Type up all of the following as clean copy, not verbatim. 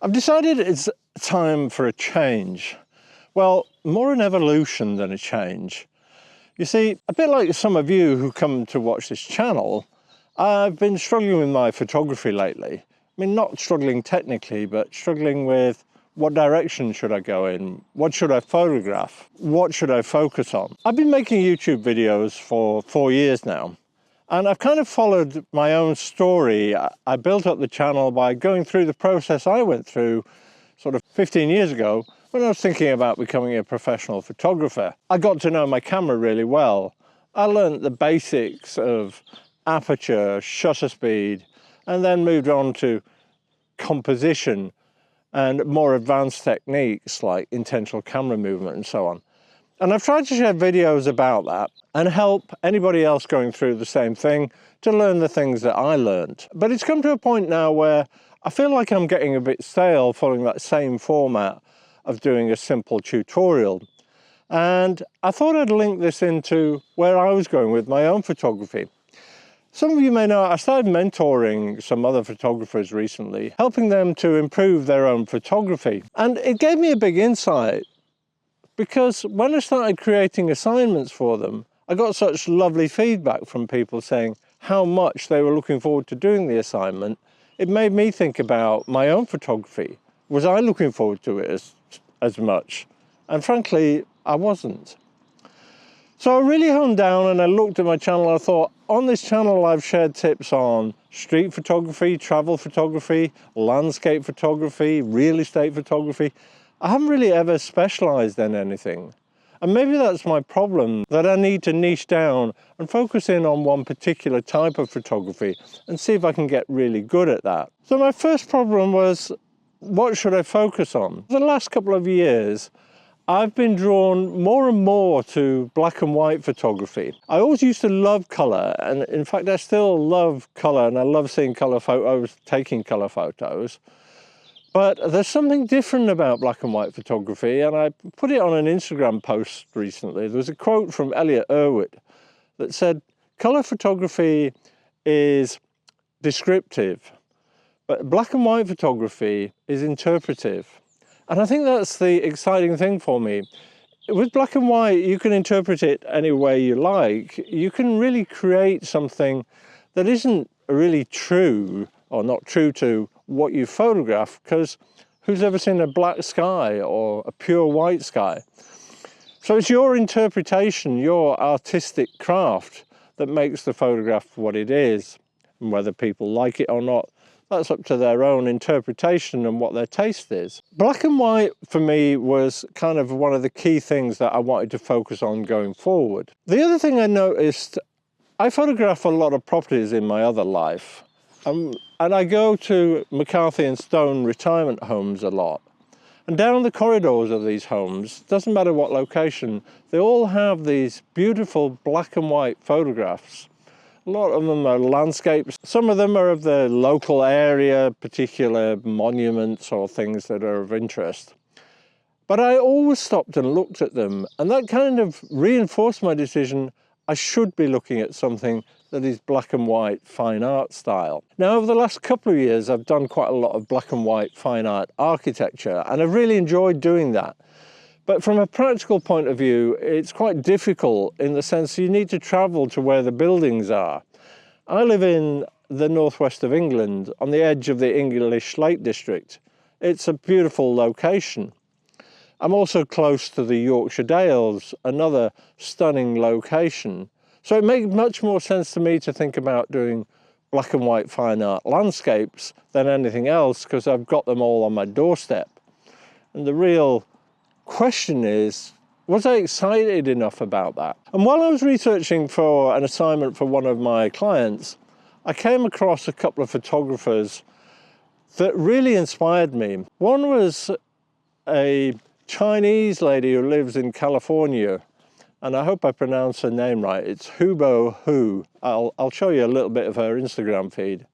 I've decided it's time for a change. Well, more an evolution than a change. You see, a bit like some of you who come to watch this channel, I've been struggling with my photography lately. I mean, not struggling technically, but struggling with what direction should I go in? What should I photograph? What should I focus on? I've been making YouTube videos for 4 years now, and I've kind of followed my own story. I built up the channel by going through the process I went through sort of 15 years ago when I was thinking about becoming a professional photographer. I got to know my camera really well. I learned the basics of aperture, shutter speed, and then moved on to composition and more advanced techniques like intentional camera movement and so on. And I've tried to share videos about that and help anybody else going through the same thing to learn the things that I learned. But it's come to a point now where I feel like I'm getting a bit stale following that same format of doing a simple tutorial. And I thought I'd link this into where I was going with my own photography. Some of you may know I started mentoring some other photographers recently, helping them to improve their own photography. And it gave me a big insight because when I started creating assignments for them, I got such lovely feedback from people saying how much they were looking forward to doing the assignment. It made me think about my own photography. Was I looking forward to it as much? And frankly, I wasn't. So I really honed down and I looked at my channel. I thought, on this channel, I've shared tips on street photography, travel photography, landscape photography, real estate photography. I haven't really ever specialized in anything. And maybe that's my problem, that I need to niche down and focus in on one particular type of photography and see if I can get really good at that. So my first problem was, what should I focus on? For the last couple of years, I've been drawn more and more to black and white photography. I always used to love color, and in fact, I still love color, and I love seeing color photos, taking color photos. But there's something different about black and white photography, and I put it on an Instagram post recently. There was a quote from Elliot Erwitt that said, "Color photography is descriptive, but black and white photography is interpretive." And I think that's the exciting thing for me. With black and white, you can interpret it any way you like. You can really create something that isn't really true or not true to what you photograph, because who's ever seen a black sky or a pure white sky? So it's your interpretation, your artistic craft that makes the photograph what it is. And whether people like it or not, that's up to their own interpretation and what their taste is. Black and white for me was kind of one of the key things that I wanted to focus on going forward. The other thing I noticed, I photograph a lot of properties in my other life. And I go to McCarthy and Stone retirement homes a lot. And down the corridors of these homes, doesn't matter what location, they all have these beautiful black and white photographs. A lot of them are landscapes. Some of them are of the local area, particular monuments or things that are of interest. But I always stopped and looked at them, and that kind of reinforced my decision I should be looking at something that is black and white fine art style. Now, over the last couple of years, I've done quite a lot of black and white fine art architecture, and I've really enjoyed doing that. But from a practical point of view, it's quite difficult in the sense you need to travel to where the buildings are. I live in the northwest of England, on the edge of the English Lake District. It's a beautiful location. I'm also close to the Yorkshire Dales, another stunning location. So it makes much more sense to me to think about doing black and white fine art landscapes than anything else, because I've got them all on my doorstep. And the real question is, was I excited enough about that? And while I was researching for an assignment for one of my clients, I came across a couple of photographers that really inspired me. One was a Chinese lady who lives in California, and I hope I pronounce her name right. It's Hubo Hu. I'll show you a little bit of her Instagram feed.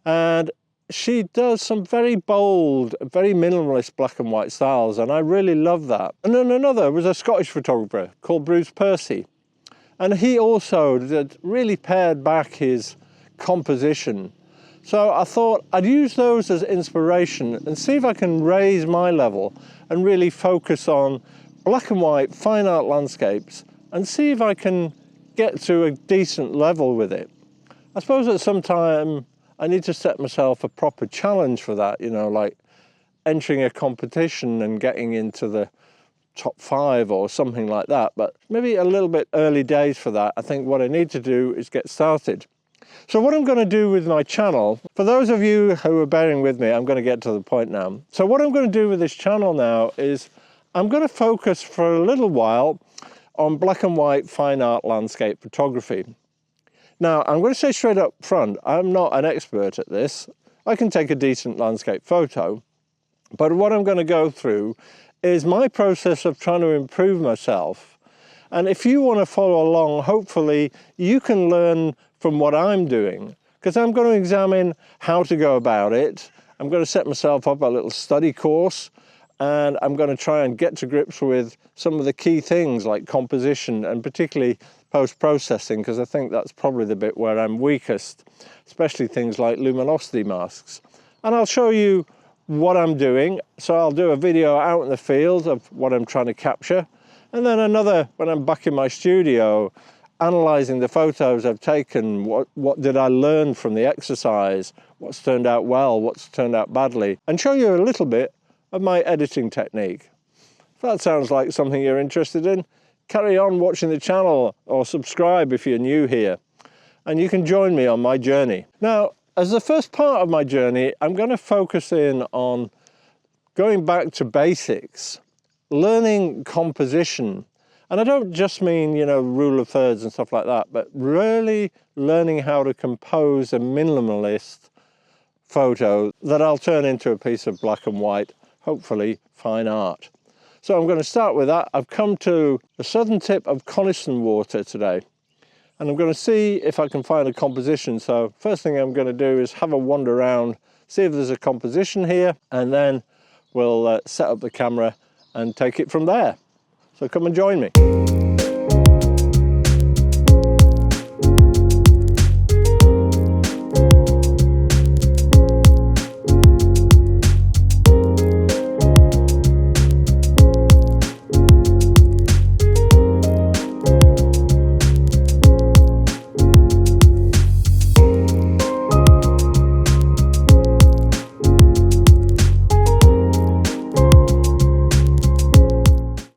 And she does some very bold, very minimalist black and white styles, and I really love that. And then another was a Scottish photographer called Bruce Percy. And he also really pared back his composition So I thought I'd use those as inspiration and see if I can raise my level and really focus on black and white fine art landscapes and see if I can get to a decent level with it. I suppose at some time I need to set myself a proper challenge for that, you know, like entering a competition and getting into the top 5 or something like that, but maybe a little bit early days for that. I think what I need to do is get started. So what I'm going to do with my channel, for those of you who are bearing with me, I'm going to get to the point now. So what I'm going to do with this channel now is I'm going to focus for a little while on black and white fine art landscape photography. Now, I'm going to say straight up front, I'm not an expert at this. I can take a decent landscape photo, but what I'm going to go through is my process of trying to improve myself. And if you want to follow along, hopefully you can learn from what I'm doing, because I'm going to examine how to go about it. I'm going to set myself up a little study course, and I'm going to try and get to grips with some of the key things like composition and particularly post-processing, because I think that's probably the bit where I'm weakest, especially things like luminosity masks. And I'll show you what I'm doing. So I'll do a video out in the field of what I'm trying to capture, and then another when I'm back in my studio analysing the photos I've taken. What did I learn from the exercise? What's turned out well, what's turned out badly, and show you a little bit of my editing technique. If that sounds like something you're interested in, carry on watching the channel or subscribe if you're new here, and you can join me on my journey. Now, as the first part of my journey, I'm going to focus in on going back to basics, learning composition. And I don't just mean, you know, rule of thirds and stuff like that, but really learning how to compose a minimalist photo that I'll turn into a piece of black and white, hopefully fine art. So I'm going to start with that. I've come to the southern tip of Coniston Water today, and I'm going to see if I can find a composition. So first thing I'm going to do is have a wander around, see if there's a composition here, and then we'll set up the camera and take it from there. So come and join me.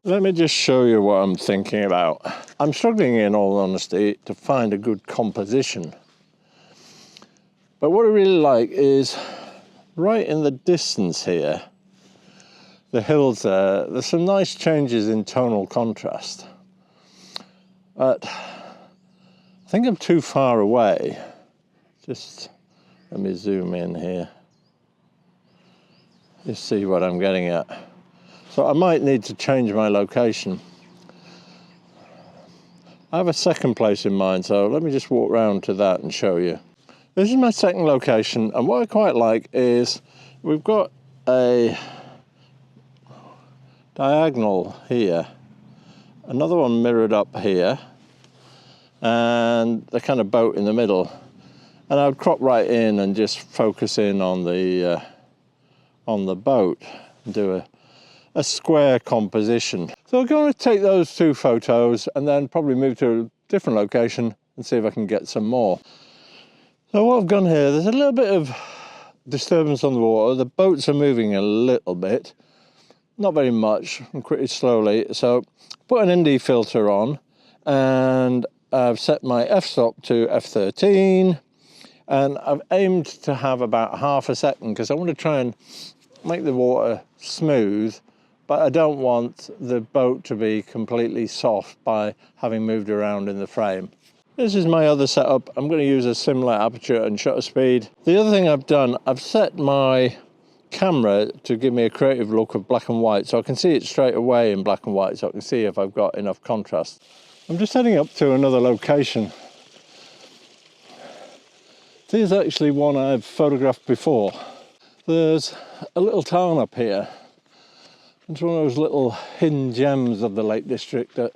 Let me just show you what I'm thinking about. I'm struggling, in all honesty, to find a good composition. But what I really like is right in the distance here, the hills there, there's some nice changes in tonal contrast. But I think I'm too far away. Just let me zoom in here. Just see what I'm getting at. So I might need to change my location. I have a second place in mind, so let me just walk round to that and show you. This is my second location, and what I quite like is we've got a diagonal here, another one mirrored up here, and the kind of boat in the middle. And I would crop right in and just focus in on the boat and do a square composition. So I'm going to take those two photos and then probably move to a different location and see if I can get some more. So what I've done here, there's a little bit of disturbance on the water. The boats are moving a little bit, not very much, and pretty slowly. So put an ND filter on, and I've set my f-stop to f13, and I've aimed to have about half a second because I want to try and make the water smooth, but I don't want the boat to be completely soft by having moved around in the frame. This is my other setup. I'm going to use a similar aperture and shutter speed. The other thing I've done, I've set my camera to give me a creative look of black and white, so I can see it straight away in black and white, so I can see if I've got enough contrast. I'm just heading up to another location. This is actually one I've photographed before. There's a little town up here. It's one of those little hidden gems of the Lake District that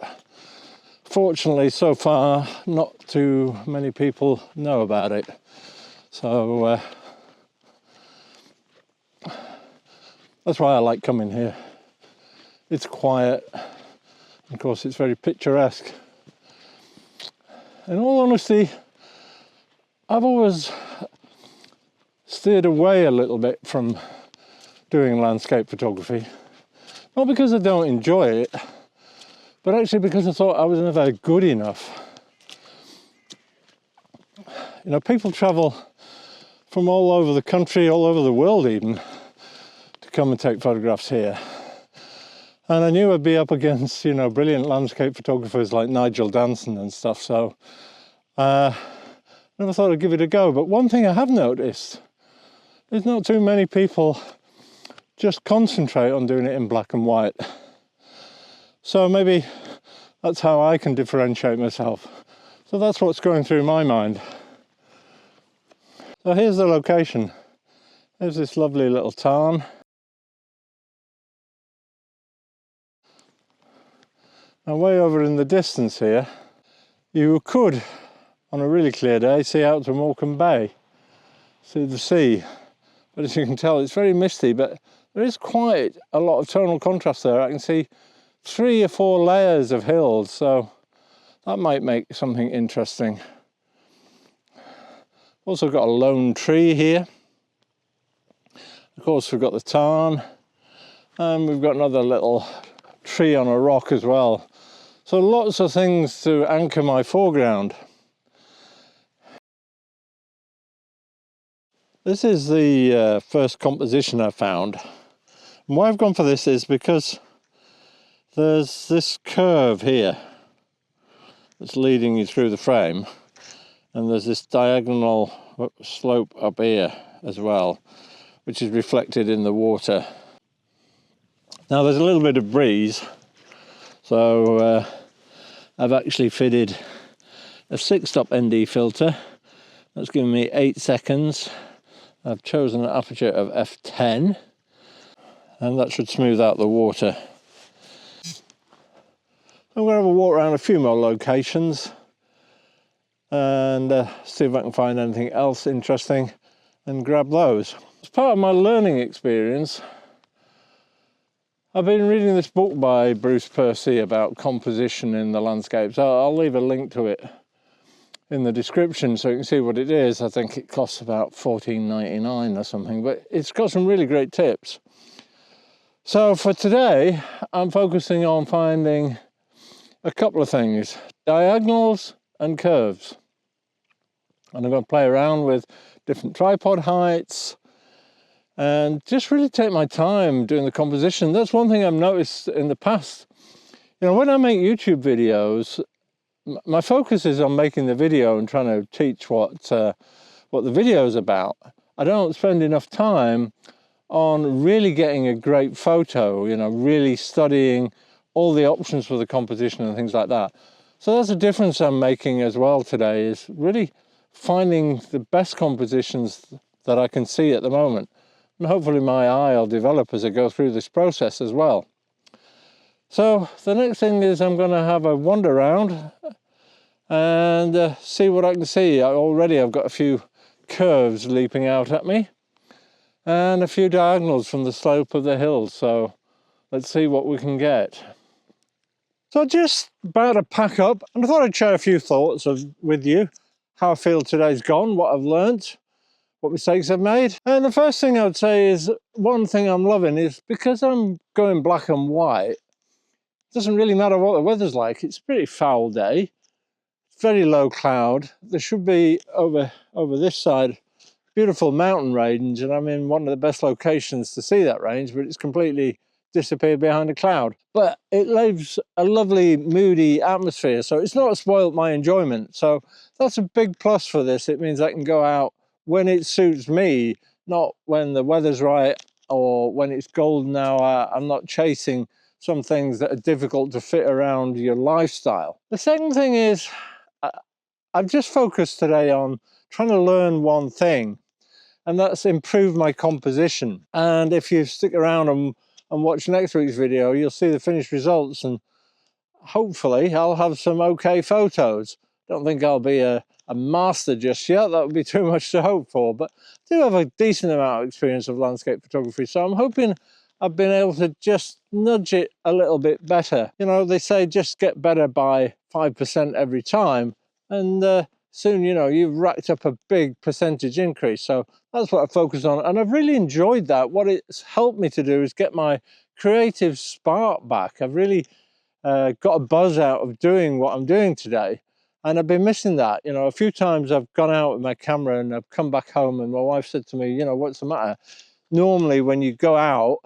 fortunately so far not too many people know about it. So That's why I like coming here. It's quiet. Of course, it's very picturesque. In all honesty, I've always steered away a little bit from doing landscape photography. Not because I don't enjoy it, but actually because I thought I was never good enough. You know, people travel from all over the country, all over the world even, to come and take photographs here. And I knew I'd be up against, you know, brilliant landscape photographers like Nigel Danson and stuff, so never thought I'd give it a go. But one thing I have noticed is not too many people just concentrate on doing it in black and white. So maybe that's how I can differentiate myself. So that's what's going through my mind. So here's the location. There's this lovely little tarn. And way over in the distance here, you could, on a really clear day, see out to Morecambe Bay, see the sea. But as you can tell, it's very misty, but there is quite a lot of tonal contrast there. I can see 3 or 4 layers of hills, so that might make something interesting. Also got a lone tree here. Of course, we've got the tarn, and we've got another little tree on a rock as well. So lots of things to anchor my foreground. This is the first composition I found. And why I've gone for this is because there's this curve here that's leading you through the frame, and there's this diagonal slope up here as well, which is reflected in the water. Now there's a little bit of breeze, so I've actually fitted a 6-stop ND filter. That's given me 8 seconds. I've chosen an aperture of f10, and that should smooth out the water. I'm going to have a walk around a few more locations and see if I can find anything else interesting and grab those. As part of my learning experience, I've been reading this book by Bruce Percy about composition in the landscapes. I'll leave a link to it in the description so you can see what it is. I think it costs about $14.99 or something, but it's got some really great tips. So for today, I'm focusing on finding a couple of things: diagonals and curves. And I'm going to play around with different tripod heights and just really take my time doing the composition. That's one thing I've noticed in the past. You know, when I make YouTube videos, my focus is on making the video and trying to teach what the video is about. I don't spend enough time on really getting a great photo, you know, really studying all the options for the composition and things like that. So that's a difference I'm making as well today, is really finding the best compositions that I can see at the moment. And hopefully my eye will develop as I go through this process as well. So the next thing is I'm going to have a wander around and see what I can see. Already I've got a few curves leaping out at me and a few diagonals from the slope of the hill. So let's see what we can get. So just about to pack up, and I thought I'd share a few thoughts with you, how I feel today's gone, what I've learnt, what mistakes I've made. And the first thing I would say is, one thing I'm loving is, because I'm going black and white, it doesn't really matter what the weather's like. It's a pretty foul day, very low cloud. There should be over this side beautiful mountain range, and I'm in one of the best locations to see that range, but it's completely disappeared behind a cloud. But it leaves a lovely moody atmosphere, so it's not spoiled my enjoyment. So that's a big plus for this. It means I can go out when it suits me, not when the weather's right or when it's golden hour. I'm not chasing some things that are difficult to fit around your lifestyle. The second thing is, I've just focused today on trying to learn one thing, and that's improve my composition. And if you stick around and watch next week's video, you'll see the finished results, and hopefully I'll have some okay photos. Don't think I'll be a master just yet. That would be too much to hope for, but I do have a decent amount of experience of landscape photography, so I'm hoping I've been able to just nudge it a little bit better. You know, they say just get better by 5% every time, and soon, you know, you've racked up a big percentage increase. So that's what I focus on, and I've really enjoyed that. What it's helped me to do is get my creative spark back. I've really got a buzz out of doing what I'm doing today, and I've been missing that. You know, a few times I've gone out with my camera and I've come back home and my wife said to me, you know, what's the matter? Normally when you go out,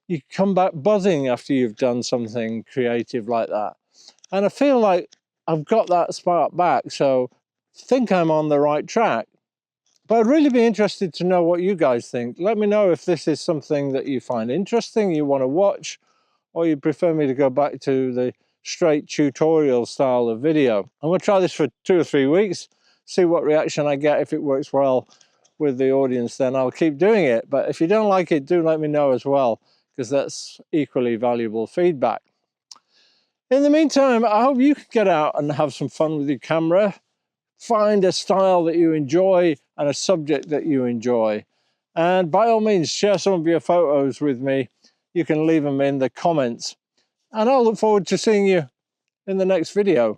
you come back buzzing after you've done something creative like that. And I feel like I've got that spark back, so I think I'm on the right track. But I'd really be interested to know what you guys think. Let me know if this is something that you find interesting, you want to watch, or you prefer me to go back to the straight tutorial style of video. I'm going to try this for 2 or 3 weeks, see what reaction I get. If it works well with the audience, then I'll keep doing it. But if you don't like it, do let me know as well, because that's equally valuable feedback. In the meantime, I hope you can get out and have some fun with your camera. Find a style that you enjoy and a subject that you enjoy. And by all means, share some of your photos with me. You can leave them in the comments. And I'll look forward to seeing you in the next video.